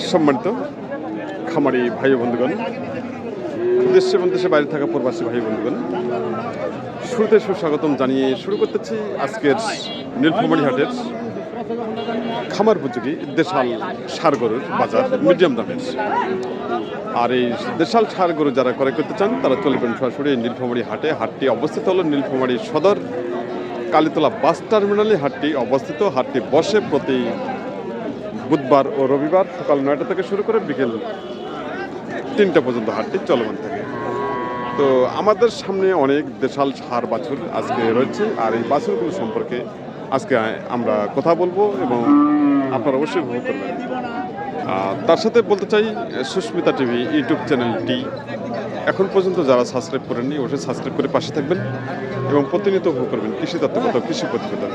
সম্মানিত খামারি ভাই বন্ধুগণ, দেশে এবং দেশে বাইরে থাকা প্রবাসী ভাই বন্ধুগণ, শুরুতে সুস্বাগতম জানিয়ে শুরু করতেছি আজকের নীলফামারী হাটের খামার উপযোগী দেশাল ষাঁড় গরুর বাজার মিডিয়াম দামের। আর এই দেশাল ষাঁড় গরু যারা ক্রয় করতে চান তারা চলবেন সরাসরি নীলফামারী হাটে। হাটটি অবস্থিত হল নীলফামারী সদর কালীতলা বাস টার্মিনালে হাটটি অবস্থিত। হাটটি বসে প্রতি বুধবার ও রবিবার সকাল 9টা থেকে শুরু করে বিকেল 3টা পর্যন্ত হাটটি চলমান থাকে। তো আমাদের সামনে অনেক দেশাল ষাঁড় বাছুর আজকে রয়েছে, আর এই বাছুরগুলো সম্পর্কে আজকে আমরা কথা বলবো এবং আপনারা অবশ্যই উপভোগ করবেন। তার সাথে বলতে চাই, সুস্মিতা টিভি ইউটিউব চ্যানেলটি এখন পর্যন্ত যারা সাবস্ক্রাইব করেননি অবশ্যই সাবস্ক্রাইব করে পাশে থাকবেন এবং প্রতিনিয়ত উপভোগ করবেন কৃষি তত্ত্বগত কৃষি প্রতিবেদন।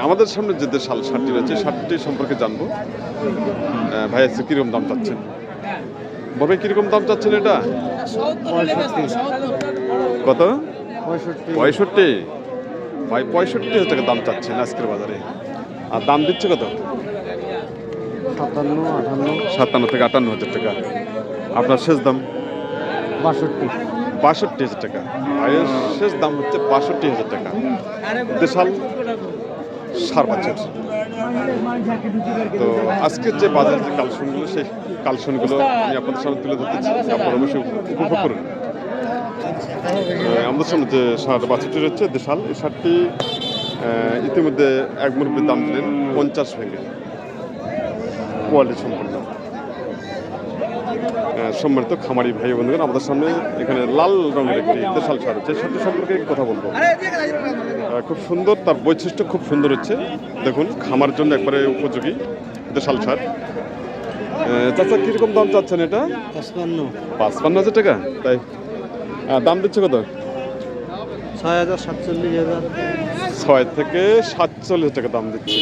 আমাদের সামনে যে দেশাল ষাঁড়টি রয়েছে ষাঁড়টি সম্পর্কে জানবো। ভাই আজকে কীরকম দাম চাচ্ছেন? বলবে কীরকম দাম চাচ্ছেন এটা? কত? 65। ভাই 65,000 টাকা দাম চাচ্ছেন আজকের বাজারে, আর দাম দিচ্ছে কত? 57 থেকে 58,000 টাকা। আপনার শেষ দাম? 62,000 টাকা। ভাইয়ের শেষ দাম হচ্ছে 62,000 টাকা দেশাল ষাঁড় বাছুর। তো আজকের যে বাজার যে কালেকশনগুলো, সেই কালেকশনগুলো আমি আপনাদের সামনে তুলে ধরতেছি, আপনারা অবশ্যই উপভোগ করুন। আমাদের সামনে যে ষাঁড় বাছুরটি রয়েছে দেশাল, এই ষাঁড়টি ইতিমধ্যে এক মুরব্বির দাম দিলেন 50 ভেঙে, কোয়ালিটি সম্পন্ন। সম্মানিত খামারি ভাই বন্ধুগণ, আমাদের সামনে এখানে লাল রঙের একটি দেশাল ষাঁড় হচ্ছে, সেটি সম্পর্কে কথা বলবো। খুব সুন্দর, তার বৈশিষ্ট্য খুব সুন্দর হচ্ছে। দেখুন, খামার জন্য একবারে উপযোগী দেশাল ষাঁড়। চাচা কিরকম দাম চাচ্ছেন এটা? 55,000 টাকা। তাই দাম দিচ্ছে কত? 6 থেকে 47 টাকা দাম দিচ্ছে।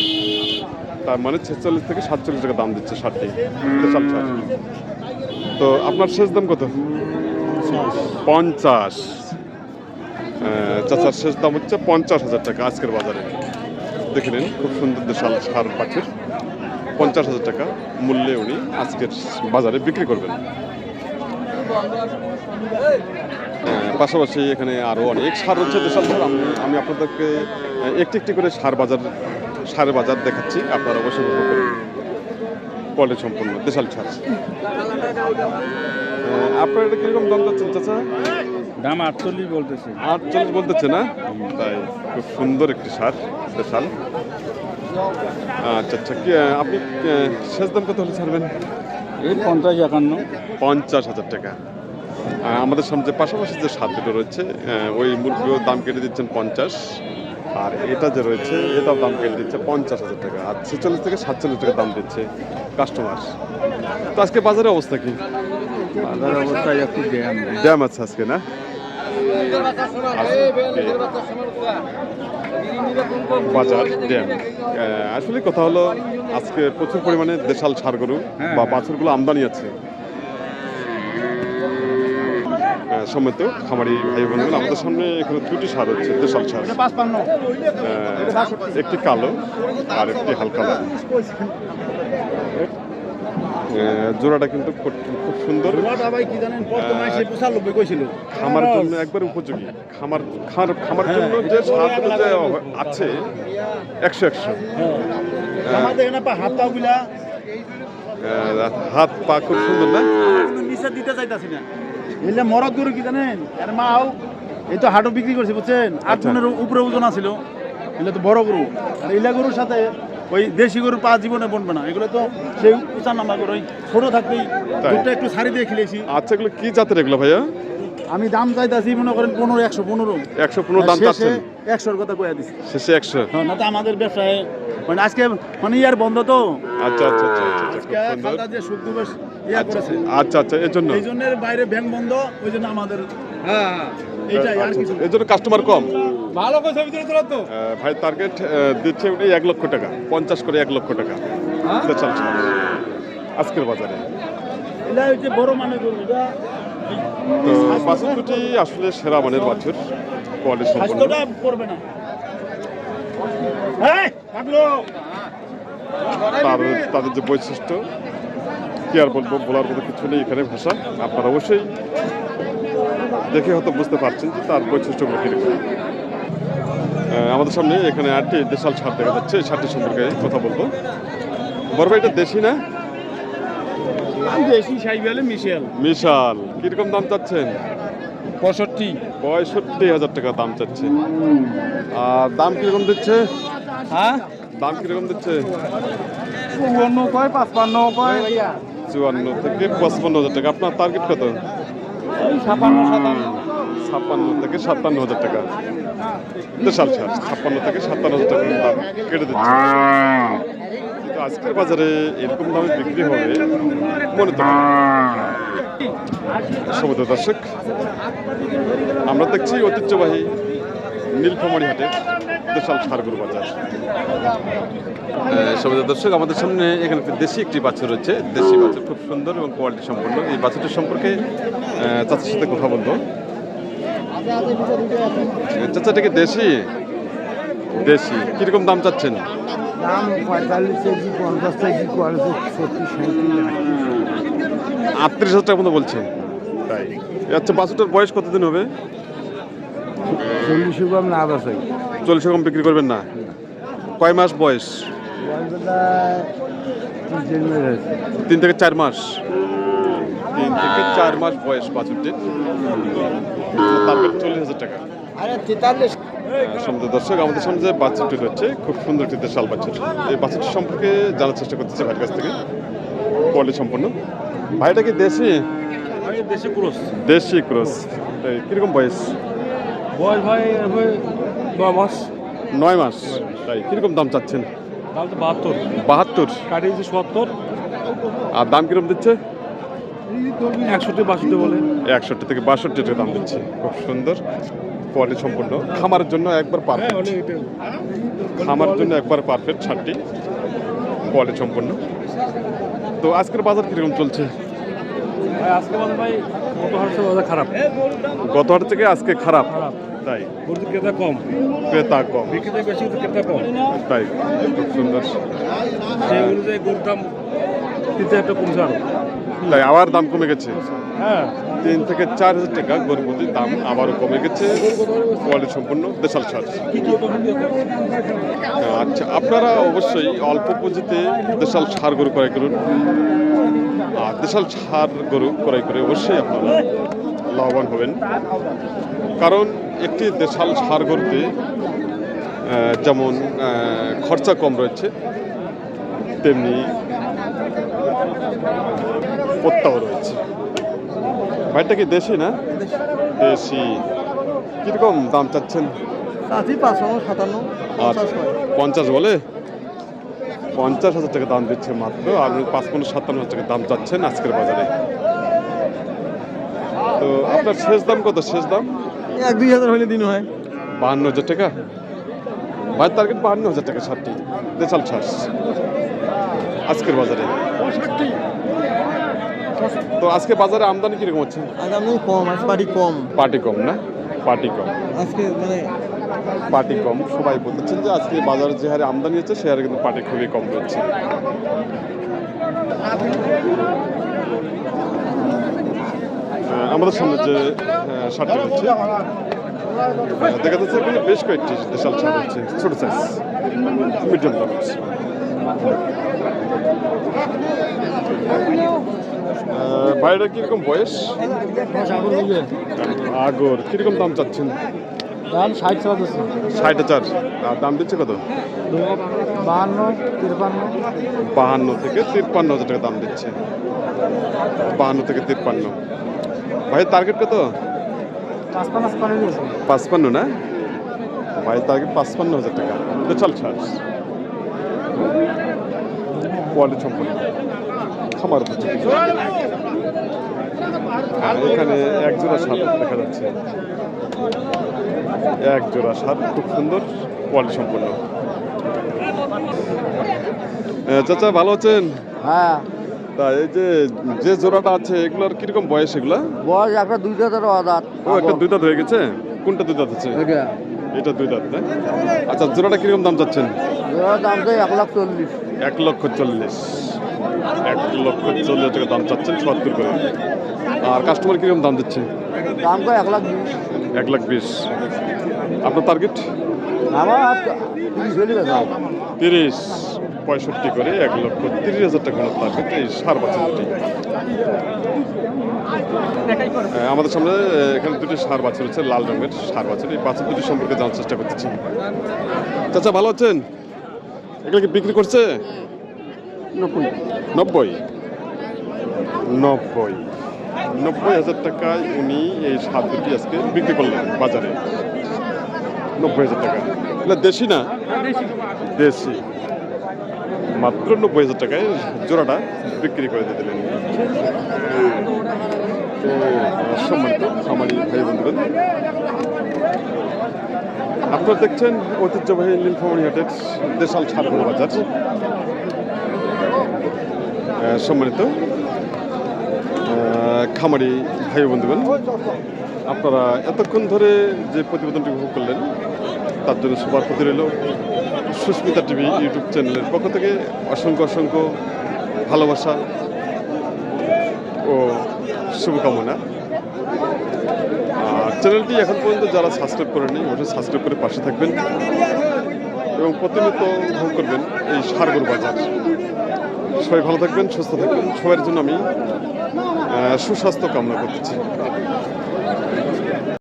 তার মানে 46 থেকে 47 টাকা দাম দিচ্ছে ষাঁড়টি দেশাল ষাঁড়। তো আপনার শেষ দাম কত? 50। চাচার শেষ দাম হচ্ছে 50,000 টাকা আজকের বাজারে। দেখে নিন, খুব সুন্দর দেশাল ষাঁড় বাছুর 50,000 টাকা মূল্যে উনি আজকের বাজারে বিক্রি করবেন। পাশাপাশি এখানে আরও অনেক ষাঁড় রয়েছে দেশাল ষাঁড়। আমি আপনাদেরকে একটি একটি করে ষাঁড়ের বাজার দেখাচ্ছি, আপনারা অবশ্যই উপভোগ করুন। কোয়ালিটি সম্পন্ন দেশাল ষাঁড়। আপনার এটা কিরকম দাম যাচ্ছেন চাচা? দাম 48 বলতেছে। 48 বলতেছে না? তাই খুব সুন্দর একটি ষাঁড় দেশাল। আচ্ছা আচ্ছা, আপনি শেষ দাম কত হলে ছাড়বেন? এই 50-51। 50,000 টাকা। আমাদের সামনে যে পাশাপাশি যে ষাঁড় দুটো রয়েছে, ওই মুরগিও দাম কেটে দিচ্ছেন 50, আর এটা যে রয়েছে এটাও দাম কেটে দিচ্ছে 50,000 টাকা, আর 46 থেকে 47 টাকা দাম দিচ্ছে কাস্টমার। তো আজকে বাজারের অবস্থা কি? বাজারের অবস্থা একটু ড্যাম আছে আজকে, না? বাজার ড্যাম। আসলে কথা হলো, আজকে প্রচুর পরিমাণে দেশাল ষাঁড় গরু বা বাছুরগুলো আমদানি আছে। সম্মিলিত খামারি ভাই বোনগুলো, আমাদের সামনে এখানে দুটি ষাঁড় হচ্ছে দেশাল ষাঁড়, একটি কালো আর একটি হালকা লাল। জোড়াটা কিন্তু খুব সুন্দর, খামার জন্য একবার উপযোগী। খামার জন্য যে ষাঁড়গুলো যে আছে 100-100। হাত পা খুব সুন্দর, না? দিতে চাইতাছি না, এলে মরদ গরু কি জানেন, এর মাও এই তো হাটও বিক্রি করছে, বুঝছেন? 8 মনের উপরে ওজন আছিল, এগুলো তো বড় গরু। আর এলা গরুর সাথে ওই দেশি গরুর পা জীবনে বনবে না, এগুলো তো সেই উঁচা নামা গরু, ছোট থাকতেই দুধটা একটু ছাড়ি দিয়ে খেলেছি। আচ্ছা, এগুলো কি জাতের এগুলো ভাইয়া? আমি দাম চাইতাছি মনে করেন 115 দাম চাচ্ছেন? 100-র কথা কইয়া দিছি, শেষে 100। হ্যাঁ, না তো আমাদের ব্যবসায় মানে আজকে মানে ইয়ার বন্ধ তো। আচ্ছা আচ্ছা আচ্ছা আচ্ছা, খালদা যে সুখ দুবেশ ইয়া করেছে, আচ্ছা আচ্ছা, এই জন্য বাইরে ব্যাংক বন্ধ, ওই জন্য আমাদের এইটাই আর কিছু। এই জন্য কাস্টমার কম। ভালো করে ছবি তুলে তোলা তো ভাই টার্গেট দিচ্ছে উনি 1 লক্ষ টাকা, 50 করে 1 লক্ষ টাকা দেশাল ষাঁড় আজকের বাজারে। এটা হচ্ছে বড় মানে গরু। এটা তো বাছুর দুটি আসলে সেরা মানের বাছুর, কোয়ালিটি সম্পন্ন। স্বাস্থ্যটা করবে না। এই পাগলো তাদের যে বৈশিষ্ট্য কি আর বলবো, বলার মতো কিছু নেই এখানে ভাষা। আপনারা অবশ্যই দেখে হয়তো বুঝতে পারছেন যে তার বৈশিষ্ট্যগুলো কীরকম। আমাদের সামনে এখানে আটটি দেশাল ছাড় দেখা যাচ্ছে। এই ছাড়টি সম্পর্কে কথা বলবো। বড় ভাই, এটা দেশি না? দেশি সাইবেলে মিশেল মিশাল কিরকম দাম চাচ্ছেন? 65 65,000 টাকা দাম চাচ্ছে। আর দাম কিরকম দিচ্ছে? হ্যাঁ দাম কিরকম দিচ্ছে? 54 কয় 55 কয় 54 থেকে 55,000 টাকা। আপনার টার্গেট কত? এই 56 56 থেকে 57,000 টাকা। দেশাল ছাড় 56 থেকে 57,000 টাকা দাম কেটে দিচ্ছে। কিন্তু আজকের বাজারে এরকম দামে বিক্রি হবে মনে তো হয় না। সমুদ্র দর্শক, আমরা দেখছি ঐতিহ্যবাহী নীলফামারী হাটের দেশাল ষাঁড়গরু বাজার। সমুদ্র দর্শক, আমাদের সামনে এখানে দেশি একটি বাছুর রয়েছে। দেশি বাছুর খুব সুন্দর এবং কোয়ালিটি সম্পন্ন। এই বাছুরটির সম্পর্কে চাচার সাথে কথা বলবো। চাচা, এটা কি দেশি? দেশি কিরকম দাম চাচ্ছেন? দাম 45 কেজি 50 কেজি 70 38,000 টাকা মতো বলছেন। তাই? আচ্ছা, বাছুরটার বয়স কতদিন হবে? 40 কম না বাসাই 40 কম বিক্রি করবেন না? কয় মাস বয়স? 3 থেকে 4 মাস। 3 থেকে 4 মাস বয়স বাছুরটির। তারপর 40,000 টাকা। আরে 43 সমুদ্র দর্শক, আমাদের সামনে যে বাছুরটি রয়েছে খুব সুন্দর একটি দেশাল বাছুর। এই বাছুরটি সম্পর্কে জানার চেষ্টা করতেছে ভাইয়ের কাছ থেকে। কোয়ালিটি সম্পন্ন। ভাইটা কি দেশি? দেশি ক্রস দেশি ক্রস। তাই কিরকম বয়স? বয়স ভাই 9 মাস 9 মাস। তাই কিরকম দাম চাচ্ছেন? দাম তো 72 72। কাটিয়েছি 70 আর দাম কিরকম দিচ্ছে? 61 62 বলে 61 থেকে 62 টাকা দাম দিচ্ছে। খুব সুন্দর কোয়ালিটি সম্পন্ন। খামারের জন্য একবার পারফেক্ট। খামারের জন্য একবার পারফেক্ট ছাড়টি। কোয়ালিটি সম্পন্ন। তো আজকের বাজার কিরকম চলছে? ভাই আজকে বলে ভাই গত হাটে বাজার খারাপ গত হাট থেকে আজকে খারাপ। তাই? গরুর ক্রেতা কম ক্রেতা কম। বিক্রিতে বেশি কিন্তু ক্রেতা কম তাই? খুব সুন্দর। সেই অনুযায়ী গরুর দাম 3 একটা কমছে আরো তাই আবার দাম কমে গেছে। হ্যাঁ 3 থেকে 4,000 টাকা গরু প্রতি দাম আবারও কমে গেছে। কোয়ালিটি সম্পন্ন দেশাল ছাড়। আচ্ছা, আপনারা অবশ্যই অল্প পুঁজিতে দেশাল ষাঁড় গরু ক্রয় করুন। আর দেশাল ষাঁড় গরু ক্রয় করে অবশ্যই আপনারা লাভবান হবেন। কারণ একটি দেশাল ষাঁড় গরুতে যেমন খরচা কম রয়েছে, তেমনি পত্তাও রয়েছে। ভাইটা কি দেশি না? দেশি। কিরকম দাম চাচ্ছেন? 50 বলে 50,000 টাকা দাম দিচ্ছে মাত্র। আর 55-57,000 টাকা দাম চাচ্ছেন আজকের বাজারে। তো আপনার শেষ দাম কত? শেষ দাম 1-2 হলে দিন হয় 52,000 টাকা। ভাইয়ের টার্গেট 52,000 টাকা ছাড়টি দেশাল ছাড় আজকের বাজারে। তো আজকে বাজারে আমদানি কিরকম হচ্ছে? আগামী কম আজ পার্টি কম পার্টি কম না? পার্টি কম। আজকে মানে পার্টি কম। সবাই বলতেছেন যে আজকে বাজারে যে হারে আমদানি হচ্ছে সে হারে কিন্তু পার্টি খুবই কম রয়েছে। আমাদের সামনে যে শার্টটি রয়েছে দেখা যাচ্ছে এখানে বেশ কয়েকটি দেশাল ছাড় হচ্ছে। ছোট সাইজ, মিডিয়াম দাম। ভাইরা কিরকম বয়স? আগর কিরকম দাম চাচ্ছেন? দাম 60 চলতেছে 60,000। আর দাম দিচ্ছে কত? 52 থেকে 53,000 টাকা দাম দিচ্ছে। 52 থেকে 53। ভাইয়ের টার্গেট কত? 55 না? ভাইয়ের টার্গেট 55,000 টাকা দেশাল ছাড়। কোয়ালিটি সম্পন্ন খামার হচ্ছে। আর এখানে এক জোড়া সার দেখা যাচ্ছে। এক জোড়া সার খুব সুন্দর কোয়ালিটি সম্পন্ন। চাচা ভালো আছেন? হ্যাঁ তা এই যে যে জোড়াটা আছে এগুলোর কিরকম বয়স? এগুলা বয়স একটা 2 দাঁতের আদাত ও একটা 2 দাঁত হয়ে গেছে। কোনটা 2 দাঁত আছে? এটা 2 দাঁত না? আচ্ছা, জোড়াটা কিরকম দাম চাচ্ছেন? দাম তো 1,40,000। 1,40,000। 1,40,000 টাকা দাম চাচ্ছেন ৭০ করে। আর কাস্টমার কিরকম দাম দিচ্ছে? দাম তো 1,20,000। 1,20,000। আপনার টার্গেট? আমার 30 দাম। 30, 65 করে 1,30,000 টাকা টার্গেট এই সার বাছুরটি। আমাদের সামনে এখানে দুটি সার বাছুর হচ্ছে, লাল রঙের সার বাছুর। এই বাছুর দুটি সম্পর্কে জানার চেষ্টা করতেছি। চাচা ভালো আছেন? এগুলো কি বিক্রি করছে? 90,000 টাকায় উনি এই সার দুটি আজকে বিক্রি করলেন বাজারে। 90,000 টাকা। এগুলো দেশি না? দেশি। মাত্র 90,000 টাকায় জোড়াটা বিক্রি করে দিয়ে দিলেন। তো সম্মানিত খামারি ভাই বন্ধুগণ, আপনারা দেখছেন ঐতিহ্যবাহী নীলফামারী হাটের দেশাল সারগরু বাজার। সম্মানিত খামারি ভাই বন্ধুগণ, আপনারা এতক্ষণ ধরে যে প্রতিবেদনটি উপভোগ করলেন তার জন্য সবার প্রতি রইল সুস্মিতা টিভি ইউটিউব চ্যানেলের পক্ষ থেকে অসংখ্য অসংখ্য ভালোবাসা ও শুভকামনা। আর চ্যানেলটি এখন পর্যন্ত যারা সাবস্ক্রাইব করেনি অবশ্যই সাবস্ক্রাইব করে পাশে থাকবেন এবং প্রতিনিয়ত উপভোগ করবেন এই সারগরু বাজার। সবাই ভালো থাকবেন, সুস্থ থাকবেন। সবার জন্য আমি সুস্বাস্থ্য কামনা করতেছি।